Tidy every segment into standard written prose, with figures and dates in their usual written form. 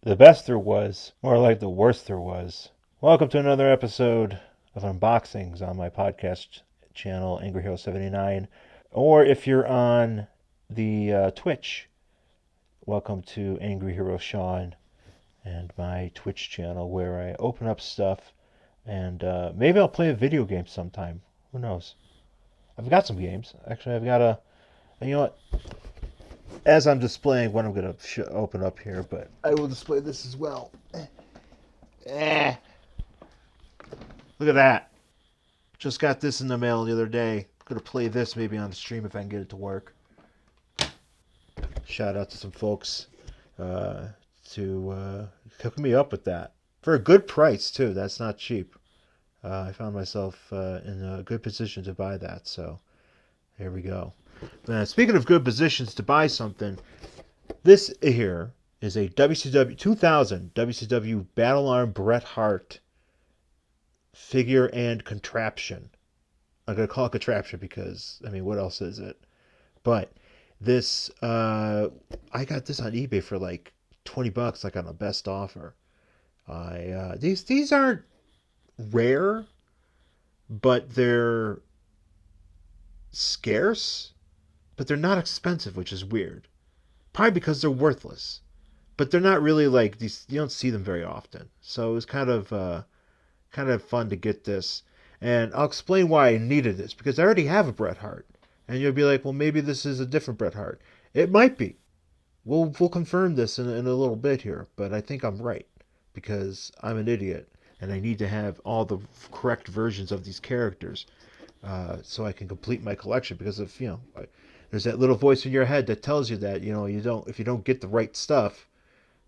the best there was, more like the worst there was. Welcome to another episode of unboxings on my podcast channel, Angry Hero 79. Or if you're on the Twitch, welcome to Angry Hero Sean and my Twitch channel where I open up stuff and maybe I'll play a video game sometime. Who knows? I've got some games. Actually, I've got a. You know what? As I'm displaying what I'm going to open up here, but I will display this as well. Eh. Look at that. Just got this in the mail the other day. Going to play this maybe on the stream if I can get it to work. Shout out to some folks to hook me up with that. For a good price, too. That's not cheap. I found myself in a good position to buy that, so here we go. Speaking of good positions to buy something, this here is a WCW 2000 WCW Battle Arm Bret Hart figure and contraption. I'm going to call it contraption because, I mean, what else is it? But this, I got this on eBay for like $20, like on a best offer. These aren't rare, but they're scarce, but they're not expensive, which is weird. Probably because they're worthless, but they're not really like these. You don't see them very often, so it was kind of fun to get this. And I'll explain why I needed this because I already have a Bret Hart, and you'll be like, well, maybe this is a different Bret Hart. It might be. We'll confirm this in a little bit here, but I think I'm right because I'm an idiot and I need to have all the correct versions of these characters so I can complete my collection. Because if there's that little voice in your head that tells you that if you don't get the right stuff,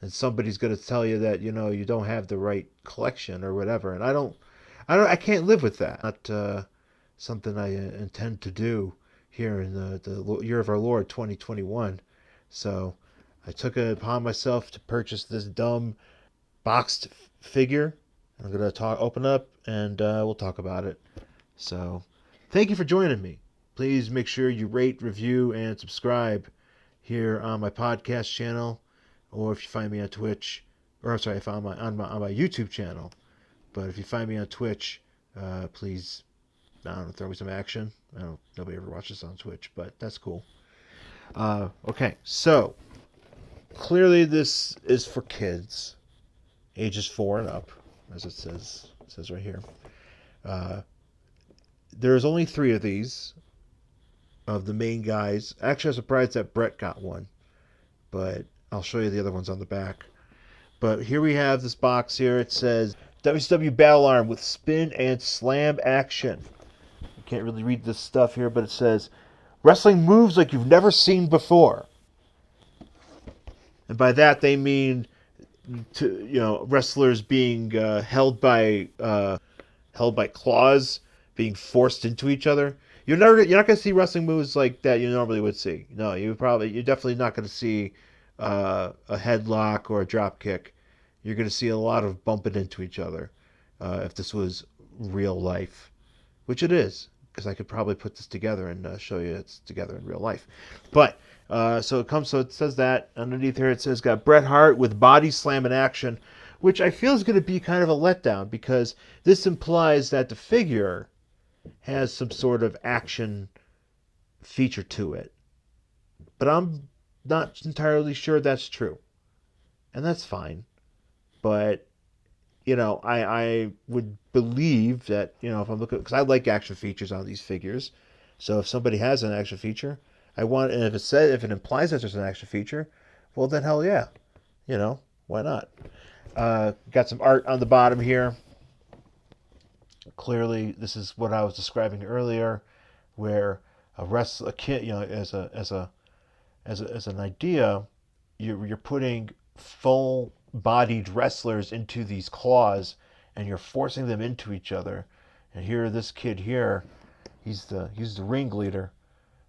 then somebody's going to tell you that you don't have the right collection or whatever. And I can't live with that. Not something I intend to do here in the year of our Lord 2021. So I took it upon myself to purchase this dumb boxed figure. I'm going to open up and we'll talk about it. So thank you for joining me. Please make sure you rate, review, and subscribe here on my podcast channel, or if you find me on Twitch, or I'm sorry, if I'm on my YouTube channel. But if you find me on Twitch, please, I don't know, throw me some action. Nobody ever watches on Twitch, but that's cool. Okay, so clearly this is for kids, ages 4 and up, as it says right here. There's only 3 of these, of the main guys. Actually, I'm surprised that Bret got one, but I'll show you the other ones on the back. But here we have this box here. It says WCW Battle Arm with spin and slam action. You can't really read this stuff here, but it says wrestling moves like you've never seen before. And by that they mean wrestlers being held by claws, being forced into each other. You're not going to see wrestling moves like that you normally would see. No, you're definitely not going to see a headlock or a drop kick. You're going to see a lot of bumping into each other if this was real life, which it is, because I could probably put this together and show you it's together in real life. But so it says that underneath here it says got Bret Hart with body slam in action, which I feel is going to be kind of a letdown because this implies that the figure has some sort of action feature to it. But I'm not entirely sure that's true. And that's fine. But, I would believe that, if I'm looking, because I like action features on these figures. So if somebody has an action feature, and if it implies that there's an action feature, well then hell yeah. Why not? Got some art on the bottom here. Clearly, this is what I was describing earlier, where a kid, as an idea, you're putting full-bodied wrestlers into these claws, and you're forcing them into each other. And here, this kid here, he's the ringleader.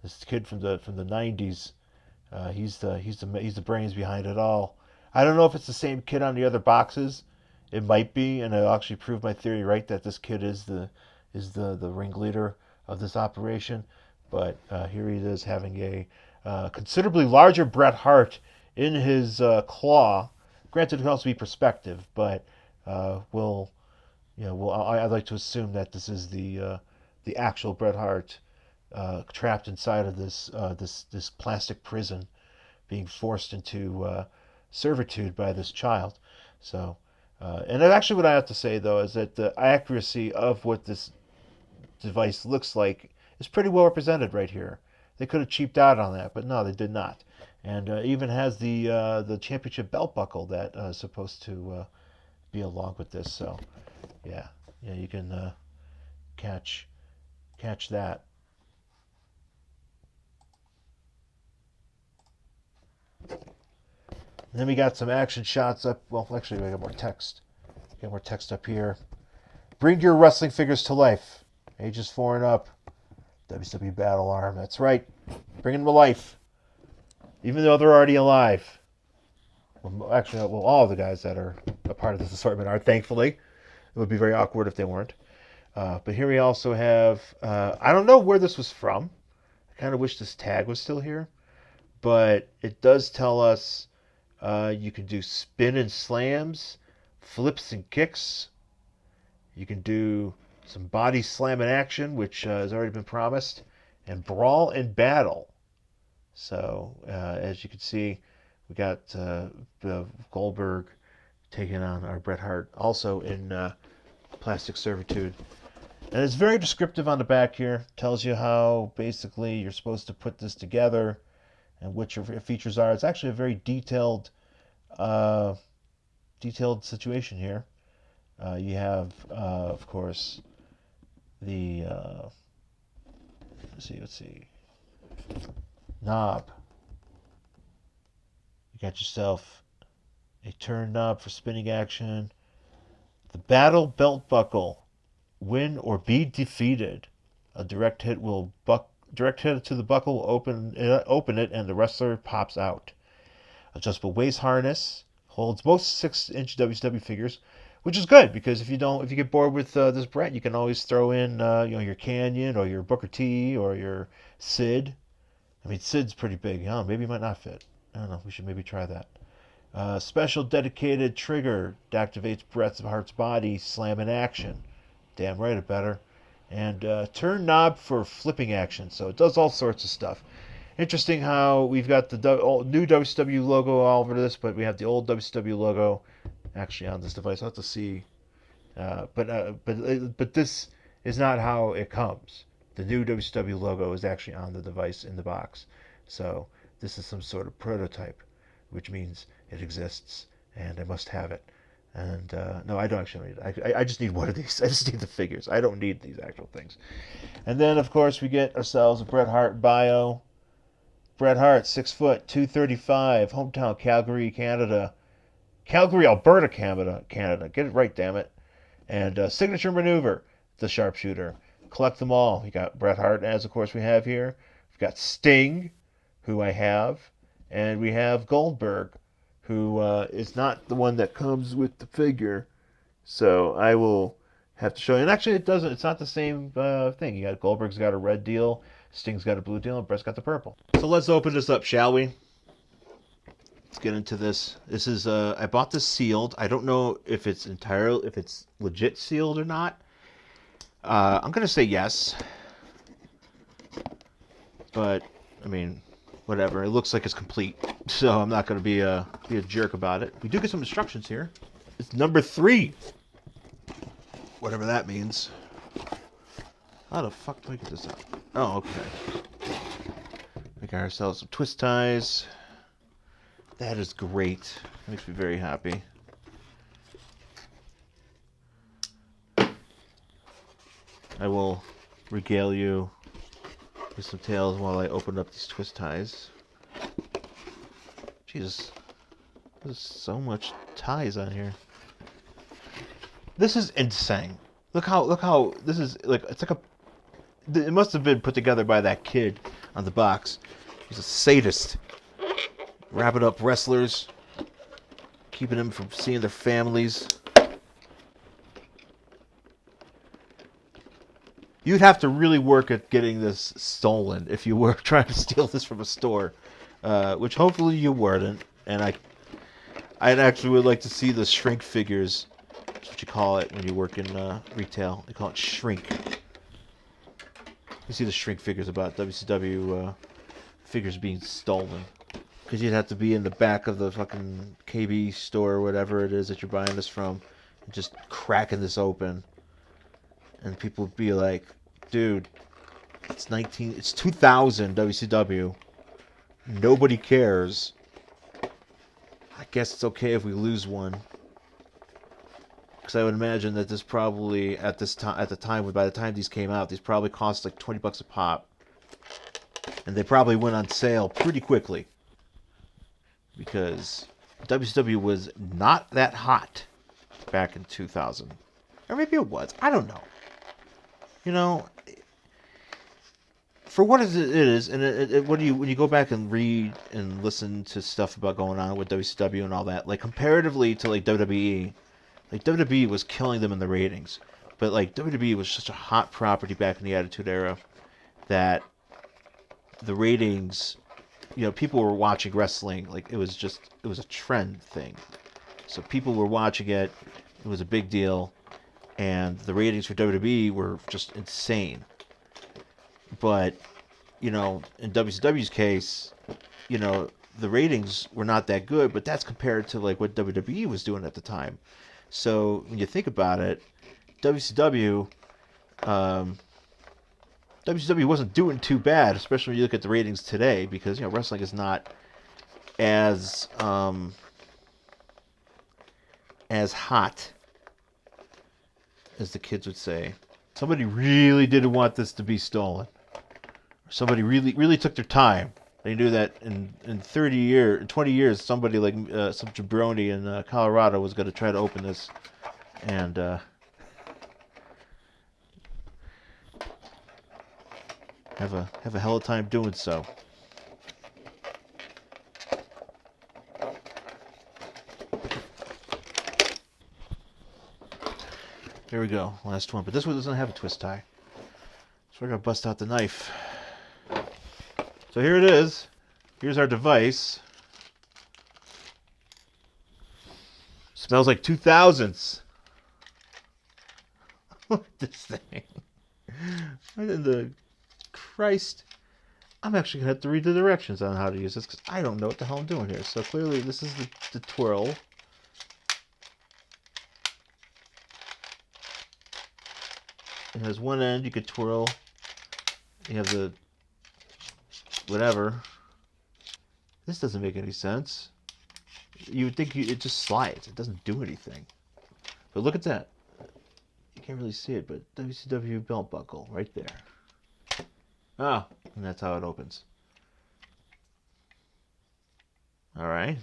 This kid from the 90s, he's the brains behind it all. I don't know if it's the same kid on the other boxes. It might be, and I'll actually prove my theory right that this kid is the ringleader of this operation. But here he is having a considerably larger Bret Hart in his claw Granted, it could also be perspective, but we'll, I'd like to assume that this is the actual Bret Hart trapped inside of this plastic prison, being forced into servitude by this child. So, and actually, what I have to say though is that the accuracy of what this device looks like is pretty well represented right here. They could have cheaped out on that, but no, they did not. And even has the championship belt buckle that is supposed to be along with this. So, yeah, you can catch that. And then we got some action shots up. Well, actually, we got more text. Got more text up here. Bring your wrestling figures to life. Ages 4 and up. WCW Battle Arm. That's right. Bring them to life. Even though they're already alive. Well, actually, all the guys that are a part of this assortment are, thankfully. It would be very awkward if they weren't. But here we also have, I don't know where this was from. I kind of wish this tag was still here. But it does tell us you can do spin and slams, flips and kicks. You can do some body slam in action, which has already been promised, and brawl and battle. So, as you can see, we got Goldberg taking on our Bret Hart, also in plastic servitude. And it's very descriptive on the back here. Tells you how basically you're supposed to put this together and what your features are. It's actually a very detailed situation here. You have, of course, the let's see, knob. You got yourself a turn knob for spinning action. The battle belt buckle. Win or be defeated. A direct hit to the buckle will open it, and the wrestler pops out. Adjustable waist harness holds most 6-inch WCW figures, which is good because if you get bored with this Bret, you can always throw in your Canyon or your Booker T or your Sid. I mean, Sid's pretty big. Maybe it might not fit. I don't know. We should maybe try that. Special dedicated trigger that activates Bret Hart's body slam in action. Damn right it better. And turn knob for flipping action. So it does all sorts of stuff. Interesting how we've got the new WCW logo all over this, but we have the old WCW logo actually on this device. I'll have to see. But this is not how it comes. The new WCW logo is actually on the device in the box. So this is some sort of prototype, which means it exists and I must have it. And no, I don't actually need it. I just need one of these. I just need the figures. I don't need these actual things. And then, of course, we get ourselves a Bret Hart bio. Bret Hart, 6 foot, 235, hometown Calgary, Canada. Calgary, Alberta, Canada. Get it right, damn it. And signature maneuver, the sharpshooter. Collect them all. You got Bret Hart, as of course we have here. We've got Sting, who I have. And we have Goldberg, who is not the one that comes with the figure. So I will have to show you. And actually, it's not the same thing. You got Goldberg's got a red deal, Sting's got a blue deal, and Bret's got the purple. So let's open this up, shall we? Let's get into this. This is I bought this sealed. I don't know if it's legit sealed or not. I'm gonna say yes, but I mean, whatever. It looks like it's complete, so I'm not gonna be a jerk about it. We do get some instructions here. It's number 3, whatever that means. How the fuck do I get this out? Oh, okay. We got ourselves some twist ties. That is great. Makes me very happy. I will regale you with some tales while I open up these twist ties. Jesus, there's so much ties on here. This is insane. Look how this is like. It's like it must have been put together by that kid on the box. He's a sadist. Wrapping up wrestlers, keeping them from seeing their families. You'd have to really work at getting this stolen if you were trying to steal this from a store, which hopefully you weren't. And I actually would like to see the shrink figures. That's what you call it when you work in retail. They call it shrink. You see the shrink figures about WCW figures being stolen. Because you'd have to be in the back of the fucking KB store or whatever it is that you're buying this from, and just cracking this open. And people would be like, dude, it's 2000 WCW. Nobody cares. I guess it's okay if we lose one. Because I would imagine that this probably at the time, by the time these came out, these probably cost like $20 a pop, and they probably went on sale pretty quickly because WCW was not that hot back in 2000, or maybe it was. I don't know. You know, for what it is, and when you go back and read and listen to stuff about going on with WCW and all that, like comparatively to like WWE. Like, WWE was killing them in the ratings. But, like, WWE was such a hot property back in the Attitude Era that the ratings, people were watching wrestling. Like, it was a trend thing. So people were watching it. It was a big deal. And the ratings for WWE were just insane. But, in WCW's case, the ratings were not that good. But that's compared to, like, what WWE was doing at the time. So when you think about it, WCW wasn't doing too bad, especially when you look at the ratings today, because wrestling is not as hot as the kids would say. Somebody really didn't want this to be stolen. Somebody really took their time. They knew that in 20 years, somebody like some jabroni in Colorado was going to try to open this, and have a hell of a time doing so. Here we go, last one. But this one doesn't have a twist tie, so we're gonna bust out the knife. So here it is. Here's our device. Smells like 2000s. Look at this thing. What in the Christ? I'm actually going to have to read the directions on how to use this because I don't know what the hell I'm doing here. So clearly this is the twirl. It has one end you could twirl. You have the whatever. This doesn't make any sense. You would think it just slides. It doesn't do anything. But look at that. You can't really see it, but WCW belt buckle right there. Ah, and that's how it opens. All right.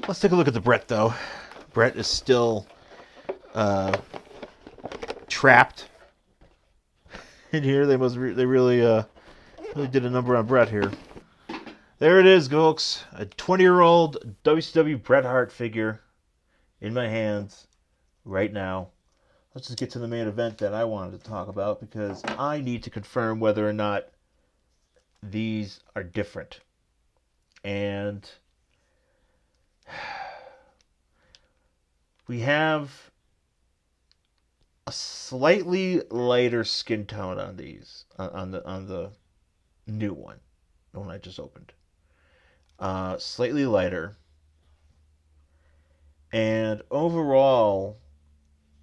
Let's take a look at the Bret, though. Bret is still trapped in here. They really did a number on Bret here. There it is, folks. A 20-year-old WCW Bret Hart figure in my hands right now. Let's just get to the main event that I wanted to talk about because I need to confirm whether or not these are different. And we have a slightly lighter skin tone on these, on the new one, the one I just opened. Slightly lighter. And overall,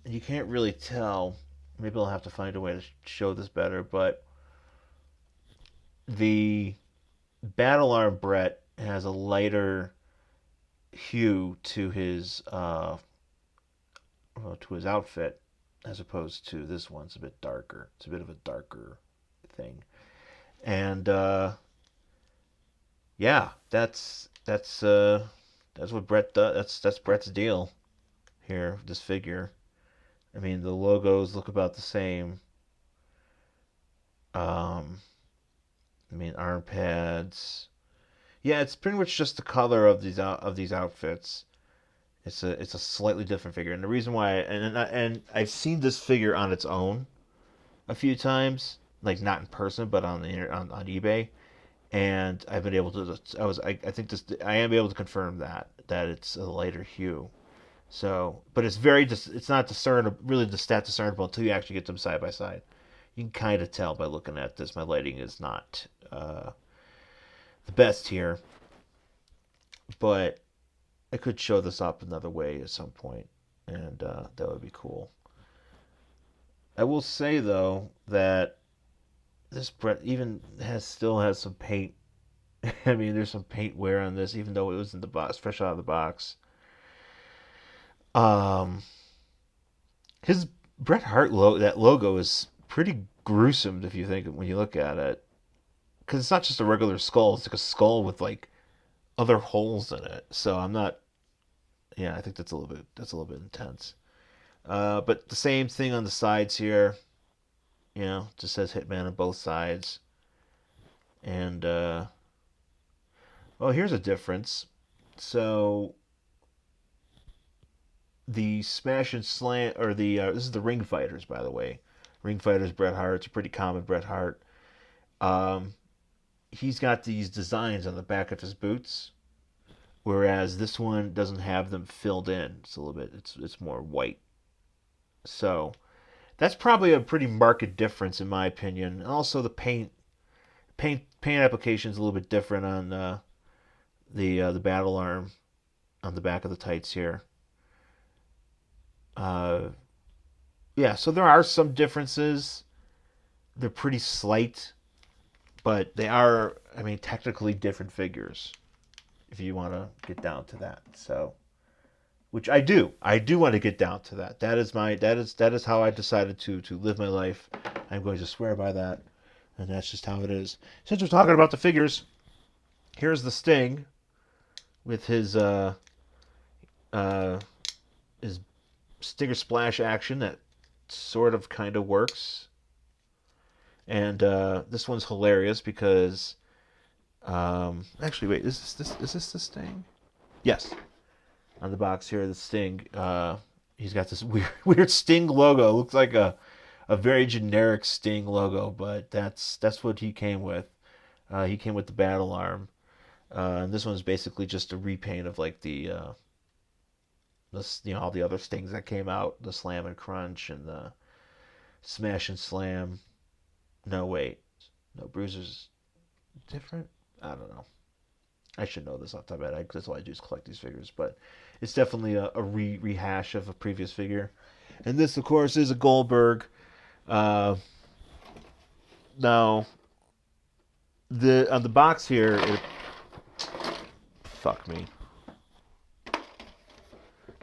you can't really tell. Maybe I'll have to find a way to show this better, but the Battle Arm Bret has a lighter hue to his outfit as opposed to this one. It's a bit darker. It's a bit of a darker thing. And yeah, that's what Bret does. That's Bret's deal here. This figure. I mean, the logos look about the same. I mean, arm pads. Yeah, it's pretty much just the color of these outfits. It's a slightly different figure, and the reason why, and I've seen this figure on its own a few times, like not in person, but on eBay. and I've been able to. I think this. I am able to confirm that it's a lighter hue. So, but it's very. It's not discernible. Really, the stat discernible until you actually get them side by side. You can kind of tell by looking at this. My lighting is not the best here, but I could show this up another way at some point, and that would be cool. I will say though that this Bret even still has some paint. I mean, there's some paint wear on this, even though it was in the box, fresh out of the box. Um, his Bret Hart that logo is pretty gruesome if you think when you look at it, because it's not just a regular skull; it's like a skull with like other holes in it. So I'm not. Yeah, I think that's a little bit intense. But the same thing on the sides here. Just says Hitman on both sides. And well, here's a difference. So the Smash and Slam, or this is the Ring Fighters, by the way. Ring Fighters Bret Hart. It's a pretty common Bret Hart. Um, he's got these designs on the back of his boots, whereas this one doesn't have them filled in. It's a little bit. It's more white. So that's probably a pretty marked difference in my opinion. And also the paint application is a little bit different on the battle arm on the back of the tights here. Uh, yeah, so there are some differences. They're pretty slight, but they are, I mean, technically different figures. If you want to get down to that, so which I do. I do want to get down to that. That is how I decided to live my life. I'm going to swear by that, and that's just how it is. Since we're talking about the figures, here's the Sting with his Stinger Splash action that sort of kind of works. And this one's hilarious because actually wait, is this the Sting? Yes. On the box here, the Sting. He's got this weird Sting logo. It looks like a very generic Sting logo, but that's what he came with. He came with the battle arm, and this one's basically just a repaint of like all the other Stings that came out, the Slam and Crunch and the Smash and Slam. No wait, no Bruiser's different. I don't know. I should know this off the top of my head. That's all I do is collect these figures, but it's definitely a rehash of a previous figure. And this, of course, is a Goldberg. Now, on the box here, fuck me.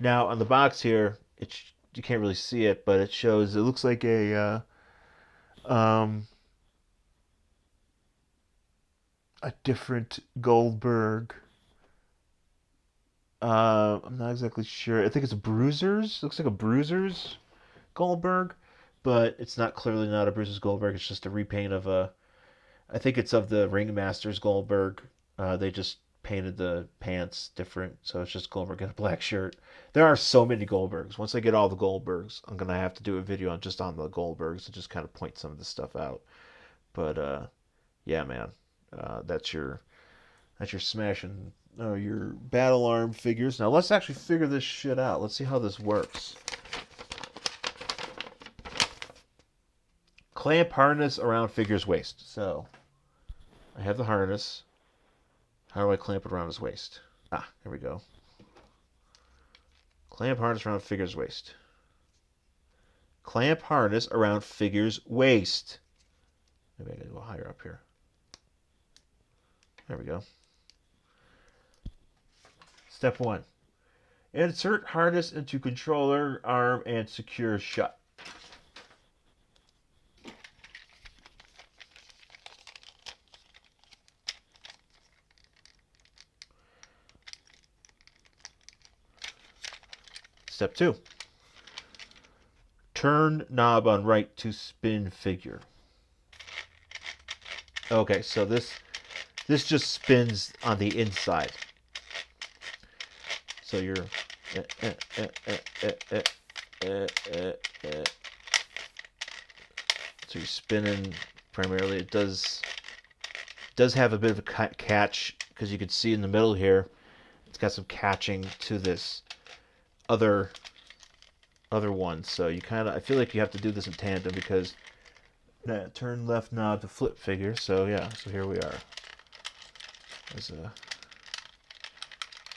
Now on the box here, you can't really see it, but it shows. It looks like a different Goldberg. I'm not exactly sure. I think it's a Bruisers. Looks like a Bruisers Goldberg, but it's clearly not a Bruisers Goldberg. It's just a repaint of I think it's of the Ringmasters Goldberg. They just painted the pants different, so it's just Goldberg in a black shirt. There are so many Goldbergs. Once I get all the Goldbergs, I'm gonna have to do a video on the Goldbergs and just kind of point some of this stuff out. But yeah, man, that's your smashing your battle arm figures. Now let's actually figure this shit out. Let's see how this works. Clamp harness around figure's waist. So I have the harness. How do I clamp it around his waist? Here we go. Clamp harness around figure's waist. Clamp harness around figure's waist. Maybe I gotta go higher up here. There we go. Step 1. Insert harness into controller arm and secure shut. Step 2. Turn knob on right to spin figure. Okay, so this just spins on the inside. So you're so you're spinning primarily. It does does have a bit of a catch, because you can see in the middle here, it's got some catching to this other one. So you kind of, I feel like you have to do this in tandem, because turn left knob to flip figure. So yeah, so here we are. There's a,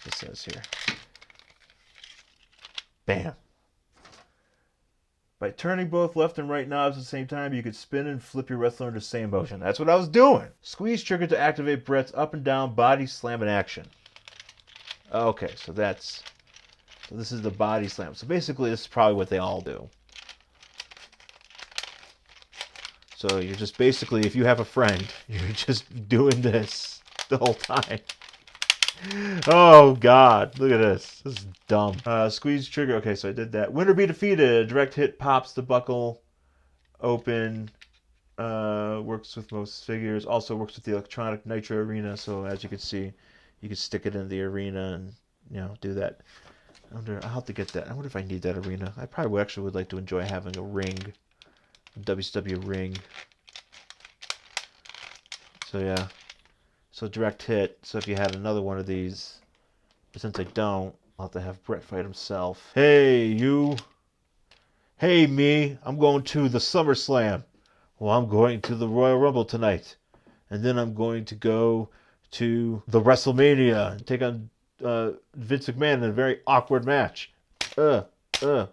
it says here, bam. By turning both left and right knobs at the same time, you could spin and flip your wrestler in the same motion. That's what I was doing. Squeeze trigger to activate Bret's up and down body slam in action. Okay, so this is the body slam. So basically, this is probably what they all do. So you're just basically, if you have a friend, you're just doing this the whole time. Oh, God. Look at this. This is dumb. Squeeze trigger. Okay, so I did that. Winner be defeated. Direct hit pops the buckle open. Works with most figures. Also works with the electronic Nitro Arena. So as you can see, you can stick it in the arena and, do that. I'll have to get that. I wonder if I need that arena. I probably actually would like to enjoy having a ring. A WCW ring. So, yeah. So direct hit. So if you had another one of these, but since I don't, I'll have to have Bret fight himself. Hey, you. Hey, me. I'm going to the SummerSlam. Well, I'm going to the Royal Rumble tonight. And then I'm going to go to the WrestleMania and take on Vince McMahon in a very awkward match. Oh, okay.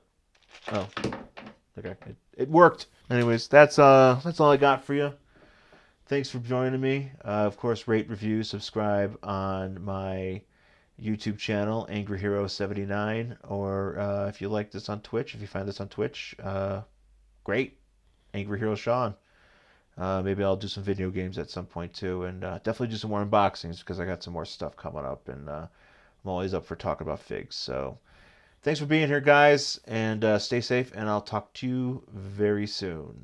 It worked. Anyways, that's all I got for you. Thanks for joining me. Of course, rate, review, subscribe on my YouTube channel, Angry Hero 79, or if you like this on Twitch, if you find this on Twitch, great, Angry Hero Sean. Maybe I'll do some video games at some point too, and definitely do some more unboxings, because I got some more stuff coming up, and I'm always up for talking about figs. So thanks for being here, guys, and stay safe, and I'll talk to you very soon.